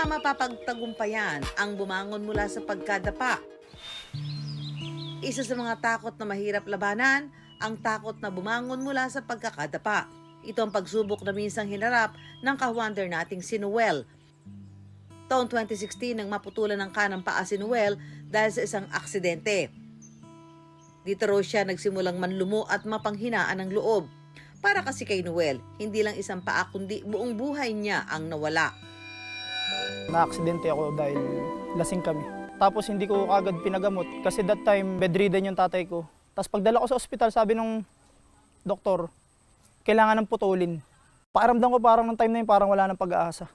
ba mapapagtagumpayan ang bumangon mula sa pagkadapa? Isa sa mga takot na mahirap labanan, ang takot na bumangon mula sa pagkakadapa. Ito ang pagsubok na minsang hinarap ng ka-wonder nating si Noel. Taon 2016 nang maputulan ng kanang paa si Noel dahil sa isang aksidente. Dito raw siya nagsimulang manlumo at mapanghinaan ng loob. Para kasi kay Noel, hindi lang isang paa kundi buong buhay niya ang nawala. Na-aksidente ako dahil lasing kami. Tapos hindi ko agad pinagamot kasi that time bedridden yung tatay ko. Tapos pagdala ko sa ospital, sabi nung doktor, kailangan ng putulin. Pakiramdam ko parang ng time na yun parang wala nang pag-aasa.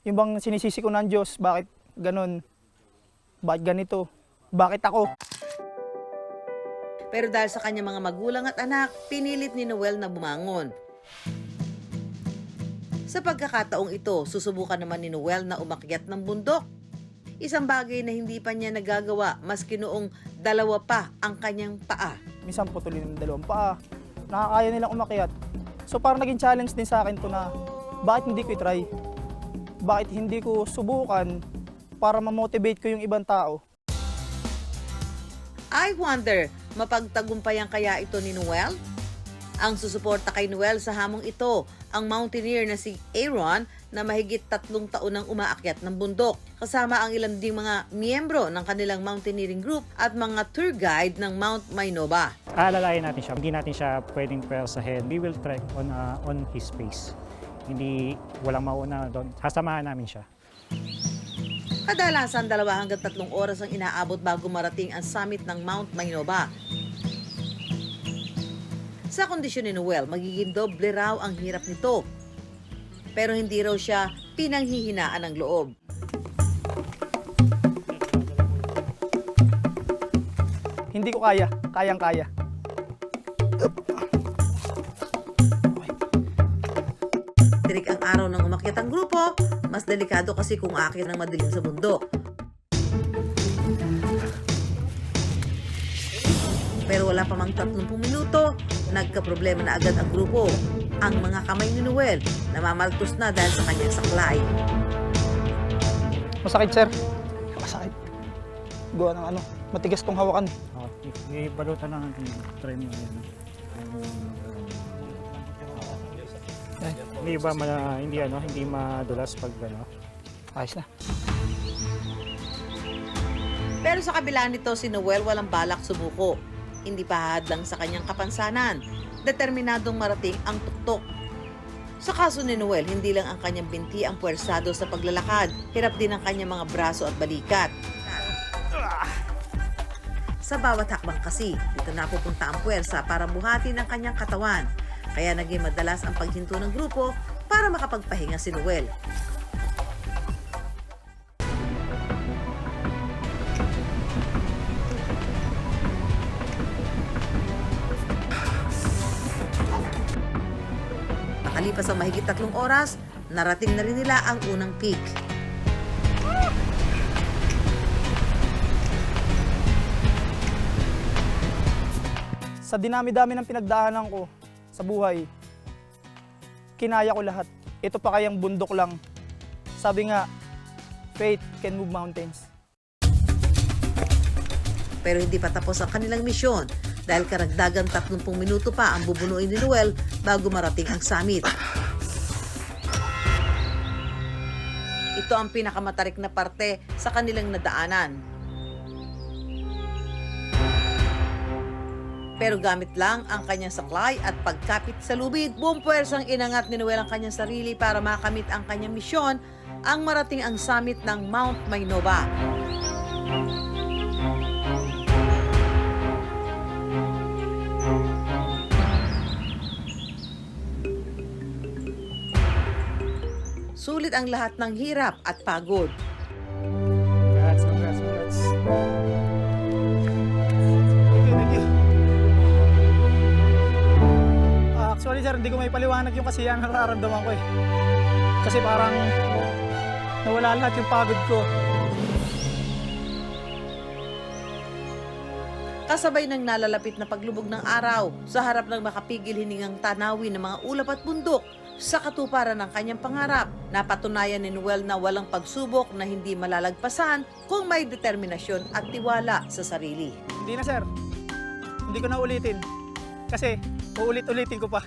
Yung bang sinisisi ko ng Diyos, bakit ganun? Bakit ganito? Bakit ako? Pero dahil sa kanyang mga magulang at anak, pinilit ni Noel na bumangon. Sa pagkakataong ito, susubukan naman ni Noel na umakyat ng bundok. Isang bagay na hindi pa niya nagagawa maski noong dalawa pa ang kanyang paa. Minsan putulin ng dalawang paa. Nakakaya nilang umakyat. So parang naging challenge din sa akin to na bakit hindi ko i-try? Bakit hindi ko subukan para ma-motivate ko yung ibang tao? I wonder, mapagtagumpayan kaya ito ni Noel? Ang susuporta kay Noel sa hamong ito, ang mountaineer na si Aaron na mahigit 3 taon nang umaakyat ng bundok. Kasama ang ilang ding mga miyembro ng kanilang mountaineering group at mga tour guide ng Mount Maynova. Aalalayan natin siya. Hindi natin siya pwedeng persahin. We will trek on his pace. Hindi, walang mauna doon. Sasamahan namin siya. Kadalasan 2 hanggang 3 oras ang inaabot bago marating ang summit ng Mount Maynova. Sa kondisyon ni Noel, magiging doble raw ang hirap nito. Pero hindi raw siya pinanghihinaan ng loob. Hindi ko kaya, kayang-kaya. Tirik ang araw ng umakyat ang grupo, mas delikado kasi kung aakyat ng madilim sa bundok. Pero wala pa mang 30 minuto, nagka-problema na agad ang grupo. Ang mga kamay ni Noel namamaltos na dahil sa kanyang saklay. Masakit, sir. Masakit. Gawa ng matigas tong hawakan. Ibalutan lang natin. Try mo yan. Hindi ba hindi madulas pag Ayos na. Pero sa kabila nito, si Noel walang balak sumuko. Hindi pa hadlang sa kanyang kapansanan. Determinadong marating ang tuktok. Sa kaso ni Noel, hindi lang ang kanyang binti ang puwersado sa paglalakad. Hirap din ang kanyang mga braso at balikat. Sa bawat hakbang kasi, dito napupunta ang puwersa para buhatin ang kanyang katawan. Kaya naging madalas ang paghinto ng grupo para makapagpahinga si Noel. Nakalipas ang mahigit 3 oras, narating na rin nila ang unang peak. Sa dinami-dami ng pinagdaanan ko sa buhay, kinaya ko lahat. Ito pa kayang bundok lang. Sabi nga, faith can move mountains. Pero hindi pa tapos ang kanilang misyon dahil karagdagang 30 minuto pa ang bubunuin ni Noel bago marating ang summit. Ito ang pinakamatarik na parte sa kanilang nadaanan. Pero gamit lang ang kanyang saklay at pagkapit sa lubid, buong puwersang inangat ni Noel ang kanyang sarili para makamit ang kanyang misyon, ang marating ang summit ng Mount Maynova. Sulit ang lahat ng hirap at pagod. Congrats. Thank you. Actually, sir, hindi ko may paliwanag yung kasiyahan na nararamdaman ko eh. Kasi parang nawala lahat yung pagod ko. Kasabay ng nalalapit na paglubog ng araw, sa harap ng makapigil hiningang tanawin ng mga ulap at bundok, sa katuparan ng kanyang pangarap. Napatunayan ni Noel na walang pagsubok na hindi malalagpasan kung may determinasyon at tiwala sa sarili. Hindi na sir, hindi ko na ulitin. Kasi uulit-ulitin ko pa.